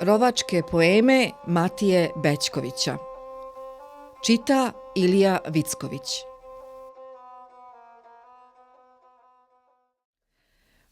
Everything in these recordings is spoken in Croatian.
Rovačke poeme Matije Bećkovića. Čita Ilija Vicković.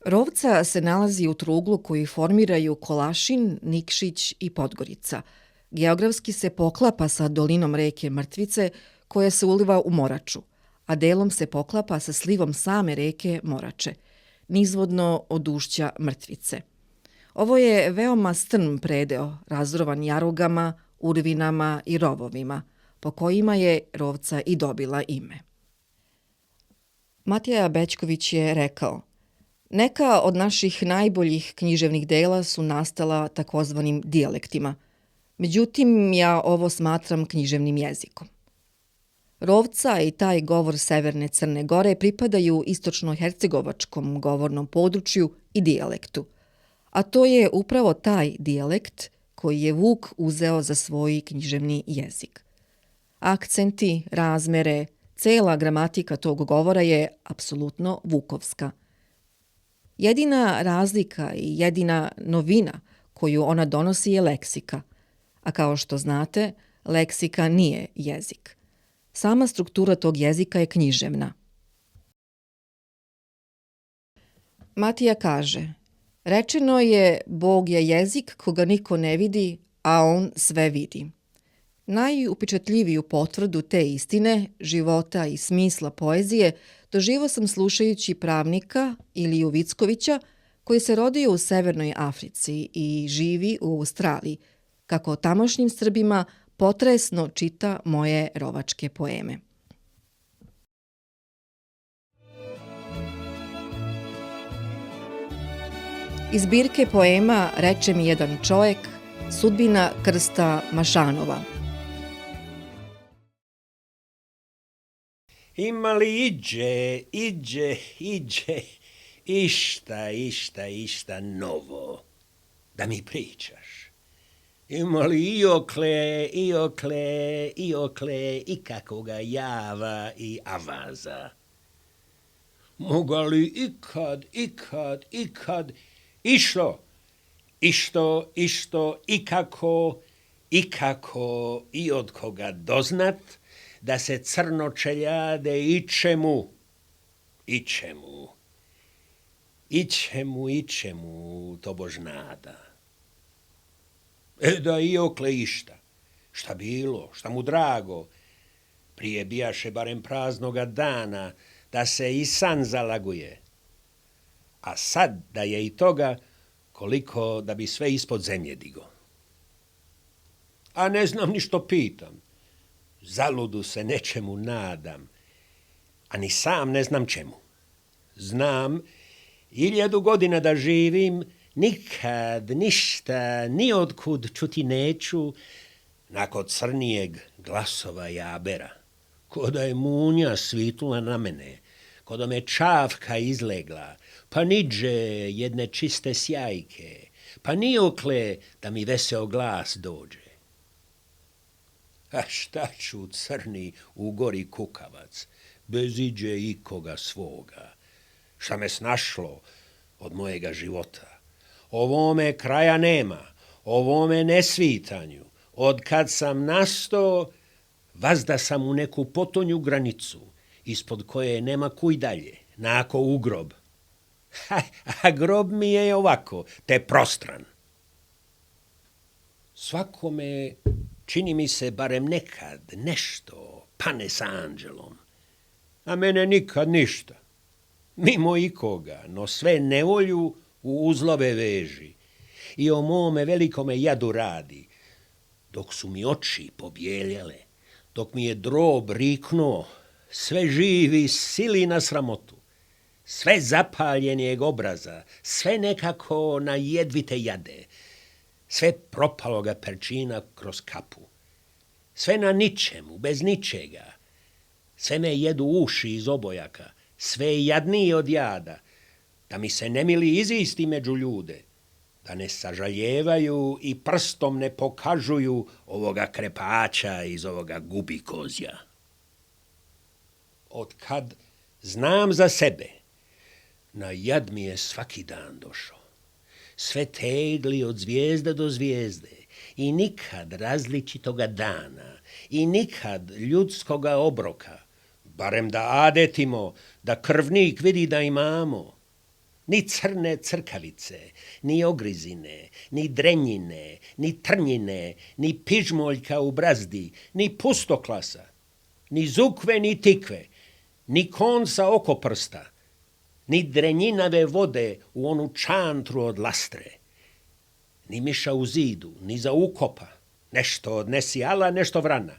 Rovca se nalazi u truglu koji formiraju Kolašin, Nikšić i Podgorica. Geografski se poklapa sa dolinom reke Mrtvice koja se uliva u Moraču, a delom se poklapa sa slivom same reke Morače, nizvodno od ušća Mrtvice. Ovo je veoma strm predeo, razrovan jarugama, urvinama i rovovima, po kojima je Rovca i dobila ime. Matija Bećković je rekao: neka od naših najboljih književnih dela su nastala takozvanim dijalektima. Međutim, ja ovo smatram književnim jezikom. Rovca i taj govor Severne Crne Gore pripadaju istočno-hercegovačkom govornom području i dijalektu. A to je upravo taj dijalekt koji je Vuk uzeo za svoj književni jezik. Akcenti, razmere, cela gramatika tog govora je apsolutno vukovska. Jedina razlika i jedina novina koju ona donosi je leksika, a kao što znate, leksika nije jezik. Sama struktura tog jezika je književna. Matija kaže: rečeno je, Bog je jezik koga niko ne vidi, a on sve vidi. Najupečatljiviju potvrdu te istine, života i smisla poezije doživao sam slušajući pravnika Iliju Vickovića, koji se rodio u Severnoj Africi i živi u Australiji, kako tamošnjim Srbima potresno čita moje rovačke poeme. Iz zbirke poema Reče mi jedan čovjek, sudbina Krsta Mašanova. Ima li iđe, išta novo da mi pričaš? Ima li iokle, ikakvoga java i avaza? Moga li ikad, išto, ikako i od koga doznat, da se crno čeljade ičemu, tobož nada. Da iokle išta, šta bilo, šta mu drago, prije bijaše barem praznoga dana, da se i san zalaguje. A sad da je i toga, koliko da bi sve ispod zemlje digo. A ne znam ni što pitam. Zaludu se nečemu nadam, a ni sam ne znam čemu. Znam, 1000 godina da živim, nikad ništa, ni otkud čuti neću, nakon crnijeg glasova jabera, ko da je munja svitula na mene, ko da me čavka izlegla, pa niđe jedne čiste sjajke, pa nijokle da mi veseo glas dođe. A šta ću crni u gori kukavac, bez iđe ikoga svoga? Šta me snašlo od mojega života? Ovome kraja nema, ovome nesvitanju. Od kad sam nastao, vazda sam u neku potonju granicu, ispod koje nema kuj dalje, nako u grob. A grob mi je ovako, te prostran. Svakome čini mi se barem nekad nešto pane sa anđelom, a mene nikad ništa. Mimo ikoga, no sve nevolju u uzlove veži i o mome velikome jadu radi, dok su mi oči pobjeljele, dok mi je drob riknuo, sve živi sili na sramotu, sve zapaljenijeg obraza, sve nekako na jedvite jade, sve propaloga perčina kroz kapu, sve na ničemu, bez ničega, sve me jedu uši iz obojaka, sve jadnije od jada, da mi se nemili izisti među ljude, da ne sažaljevaju i prstom ne pokažuju ovoga krepača iz ovoga gubikozja. Od kad znam za sebe, na jad mi je svaki dan došao. sve tegli od zvijezde do zvijezde i nikad različitoga dana i nikad ljudskoga obroka, barem da adetimo, da krvnik vidi da imamo. Ni crne crkavice, ni ogrizine, ni drenjine, ni trnjine, ni pižmoljka u brazdi, ni pustoklasa, ni zukve, ni tikve, ni konca oko prsta, ni drenjinave vode u onu čantru od lastre, ni miša u zidu, ni za ukopa, nešto odnesi ala, nešto vrana,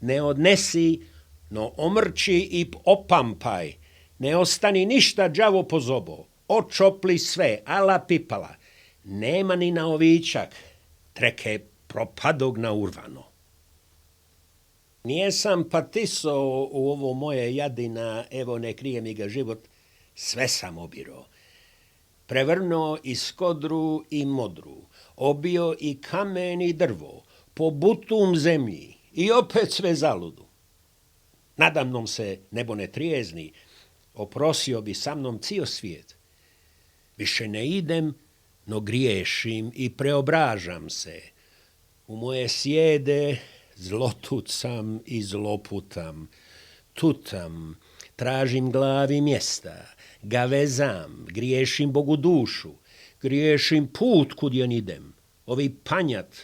ne odnesi, no omrči i opampaj, ne ostani ništa đavo po zobo, očopli sve, ala pipala, nema ni na ovičak, treke propadog na urvano. Nijesam patiso u ovo moje jadina, evo ne krije mi ga život, sve sam obiro. Prevrno i skodru i modru, obio i kamen i drvo, po butum zemlji i opet sve zaludu. Nadamnom se nebo ne trijezni, oprosio bi sa mnom cijel svijet. Više ne idem, no griješim i preobražam se. U moje sjede zlotucam i zloputam, tutam, tražim glavi mjesta, gavezam, griješim Bogu dušu, griješim put kud jen idem. Ovi panjat,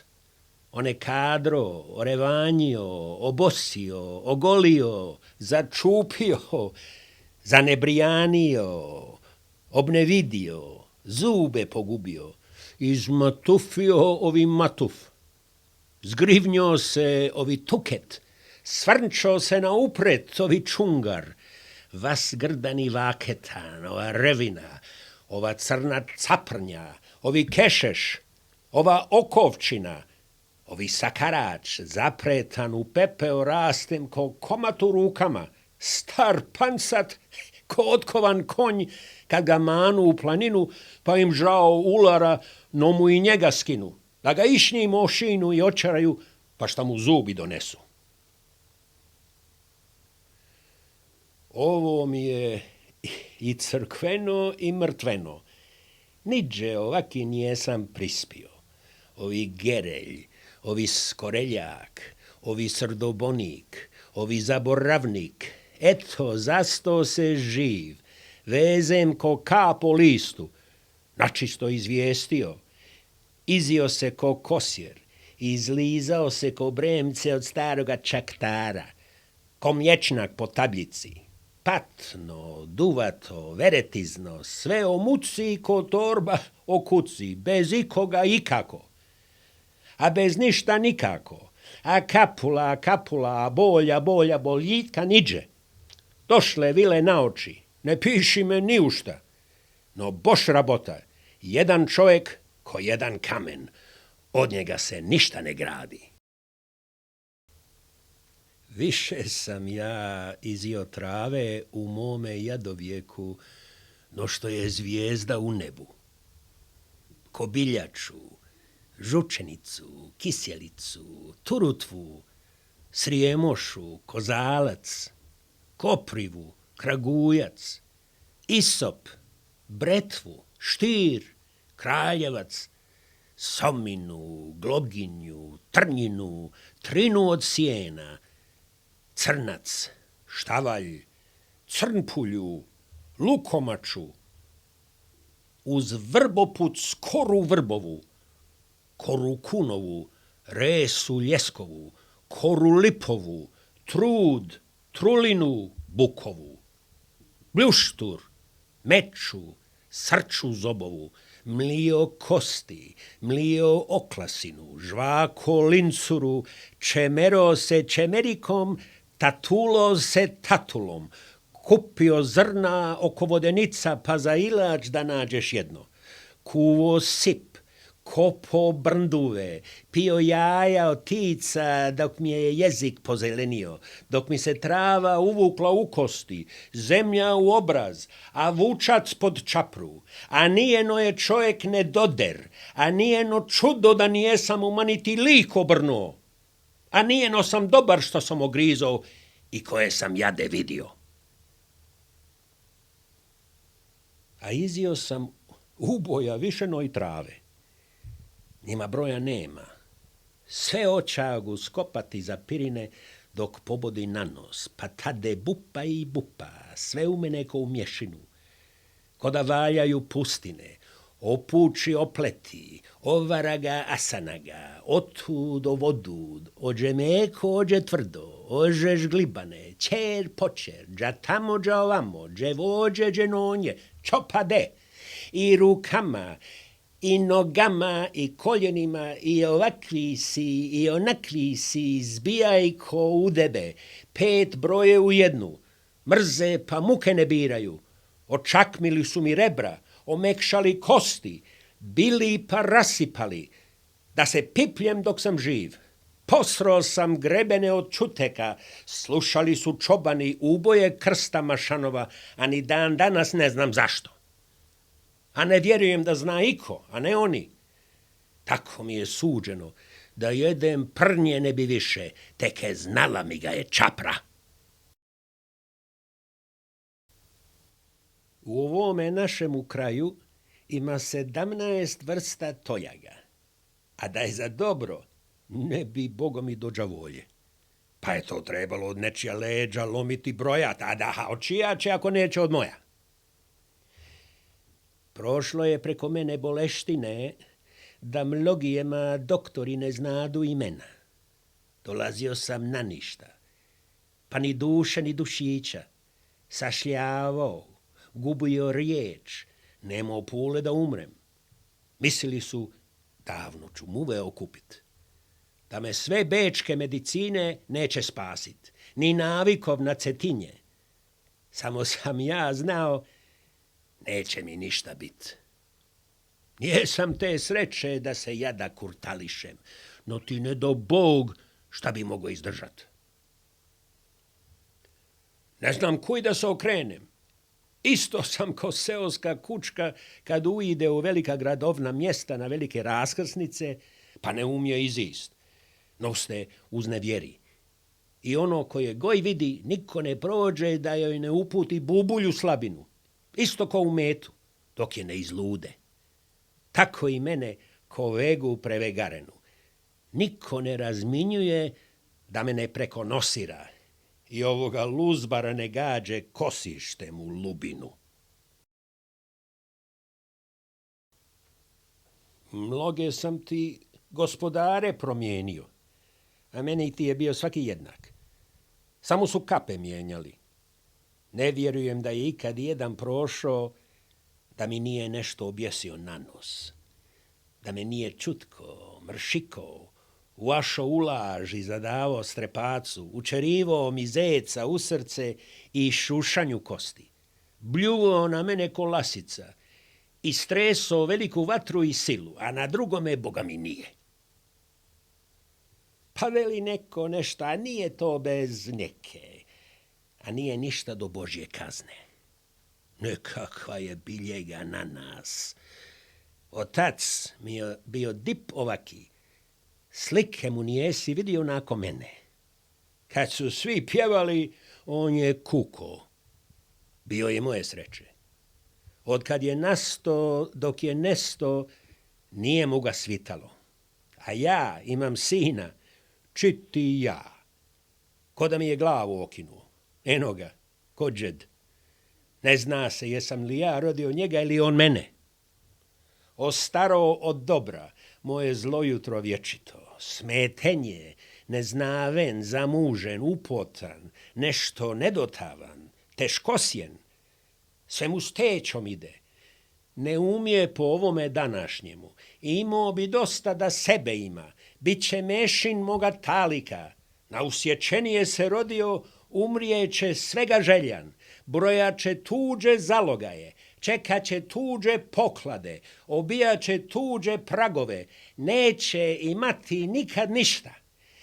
one kadro, orevanjio, obosio, ogolio, začupio, zanebrijanio, obnevidio, zube pogubio, izmatufio ovi matuf, zgrivnjo se ovi tuket, svrnčo se na upret ovi čungar, vas grdani vaketan, ova revina, ova crna caprnja, ovi kešeš, ova okovčina, ovi sakarač, zapretan u pepeo rastem ko komat u rukama, star pancat, ko otkovan konj, kad ga manu u planinu, pa im žao ulara, no mu i njega skinu, da ga išni mošinu i očaraju, pa šta mu zubi donesu. Ovo mi je i crkveno i mrtveno. Niđe ovaki nijesam prispio. Ovi gerelj, ovi skoreljak, ovi srdobonik, ovi zaboravnik, eto, zasto se živ, vezem ko kap po listu, načisto izvijestio, izio se ko kosjer, izlizao se ko bremce od staroga čaktara, ko mlječnak po tabljici, patno, duvato, veretizno, sve o muci ko torba o kuci, bez ikoga ikako, a bez ništa nikako, a kapula, a bolja, boljitka niđe. Došle vile na oči, ne piši me ni u šta, no boš rabota, jedan čovjek ko jedan kamen, od njega se ništa ne gradi. Više sam ja izio trave u mome jadovjeku, no što je zvijezda u nebu. Kobiljaču, žučenicu, kisjelicu, turutvu, srijemošu, kozalac, koprivu, kragujac, isop, bretvu, štir, kraljevac, sominu, gloginju, trnjinu, trinu od sjena, crnac, štavalj, crnpulju, lukomaču, uz vrboput skoru vrbovu, koru kunovu, resu ljeskovu, koru lipovu, trud, trulinu bukovu, bljuštur, meču, srču zobovu, mlio kosti, mlio oklasinu, žvako lincuru, čemero se čemerikom, tatulo se tatulom, kupio zrna oko vodenica pa za ilač da nađeš jedno, kuvo sip, kopo brnduve, pio jaja od tica dok mi je jezik pozelenio, dok mi se trava uvukla u kosti, zemlja u obraz, a vučac pod čapru, a nijeno je čovjek ne doder, a nijeno čudo da nijesam u maniti lik obrnuo, a nijeno sam dobar što sam ogrizao i koje sam jade vidio. A izio sam Uboja višeno i trave. Njima broja nema. Sve očagu skopati za pirine dok pobodi na nos, pa tade bupa i bupa, sve u mene ko u mješinu. Ko da valjaju pustine, opuči opleti, ovaraga asanaga, otud o vodud, ođe meko, ođe tvrdo, ože žglibane, čer počer, dža tamo, dža ovamo, dže vođe, dže nonje, čopade, i rukama, i nogama, i koljenima, i ovakvi si, i onakvi si, zbijaj ko u debe, 5 broje u jednu, mrze pa muke ne biraju, očakmili su mi rebra, omekšali kosti, bili pa rasipali, da se pipljem dok sam živ. Posro sam grebene od čuteka, slušali su čobani uboje krsta Mašanova, a ni dan danas ne znam zašto. A ne vjerujem da zna iko, a ne oni. Tako mi je suđeno, da jedem prnje ne bi više, teke znala mi ga je čapra. U ovome našemu kraju ima 17 vrsta tojaga, a da je za dobro, ne bi Bogo mi dođa volje. Pa je to trebalo od nečija leđa lomiti brojat, a da od čija će ako neće od moja. Prošlo je preko mene boleštine, da mnogijema doktori ne znadu imena. Dolazio sam na ništa, pa ni duše ni dušića, sašljavao, gubio riječ, nemao pule da umrem. Mislili su, davno ću muve okupit, da me sve bečke medicine neće spasit, ni navikov na cetinje. Samo sam ja znao, neće mi ništa bit. Nijesam te sreće da se jada kurtališem, no ti ne do Bog šta bi mogao izdržat. Ne znam kuj da se okrenem. Isto sam ko seoska kučka kad ujide u velika gradovna mjesta na velike raskrsnice, pa ne umije izist. No ste uznevjeri. I ono koje goj vidi, niko ne prođe da joj ne uputi bubulju slabinu. Isto ko u metu, dok je ne izlude. Tako i mene ko vegu prevegarenu. Niko ne razminjuje da me ne prekonosira i ovoga luzbara ne gađe kosištem u lubinu. Mnoge sam ti gospodare promijenio, a meni ti je bio svaki jednak. Samo su kape mijenjali. Ne vjerujem da je ikad jedan prošao da mi nije nešto objesio na nos, da me nije čutko, mršiko, uašo u laž i zadavao strepacu, učerivao mi zeca u srce i šušanju kosti, bljuvao na mene ko lasica i stresao veliku vatru i silu, a na drugome Boga mi nije. Pa veli neko nešto, a nije to bez neke, a nije ništa do Božje kazne. Nekakva je biljega na nas. Otac mi je bio dip ovaki, slike mu nijesi vidio nako mene. Kad su svi pjevali, on je kuko. Bio je moje sreće. Od kad je nasto dok je nesto, nije mu ga svitalo. A ja imam sina, čiti ja. Ko da mi je glavu okinuo. Eno ga, ko džed. Ne zna se jesam li ja rodio njega ili on mene. Ostaro od dobra, moje zlo jutro vječito, smetenje, neznaven, zamužen, upotan, nešto nedotavan, teškosjen, sve mu s tećom ide. Ne umije po ovome današnjemu, imao bi dosta da sebe ima, bit će mešin moga talika, na usječenije se rodio, umrijeće svega željan, brojače tuđe zalogaje, čekaće tuđe poklade, obijaće tuđe pragove, neće imati nikad ništa,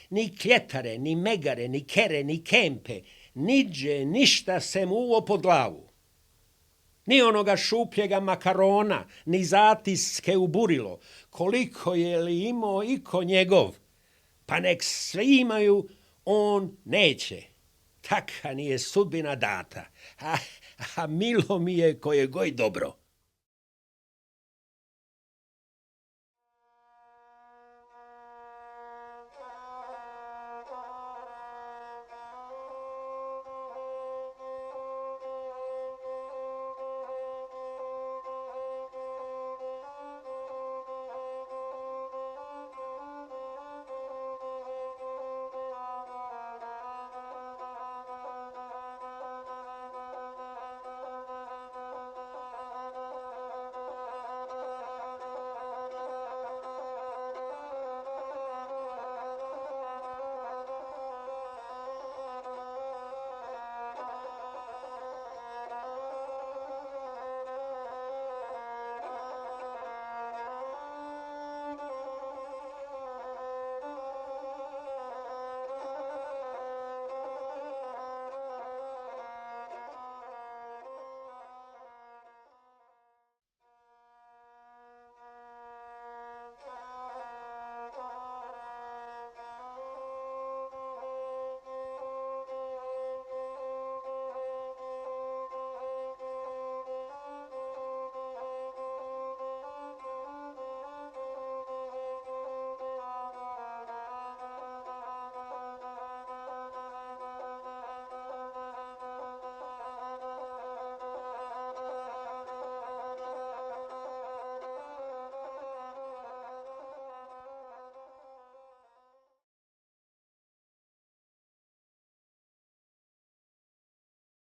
ni kljetare, ni megare, ni kere, ni kempe, niđe ništa se mu uvo pod glavu. Ni onoga šupljega makarona, ni zatiske u burilo, koliko je li imao iko njegov, pa nek svi imaju, on neće. Taka nije sudbina data, a milo mi je koje goj dobro.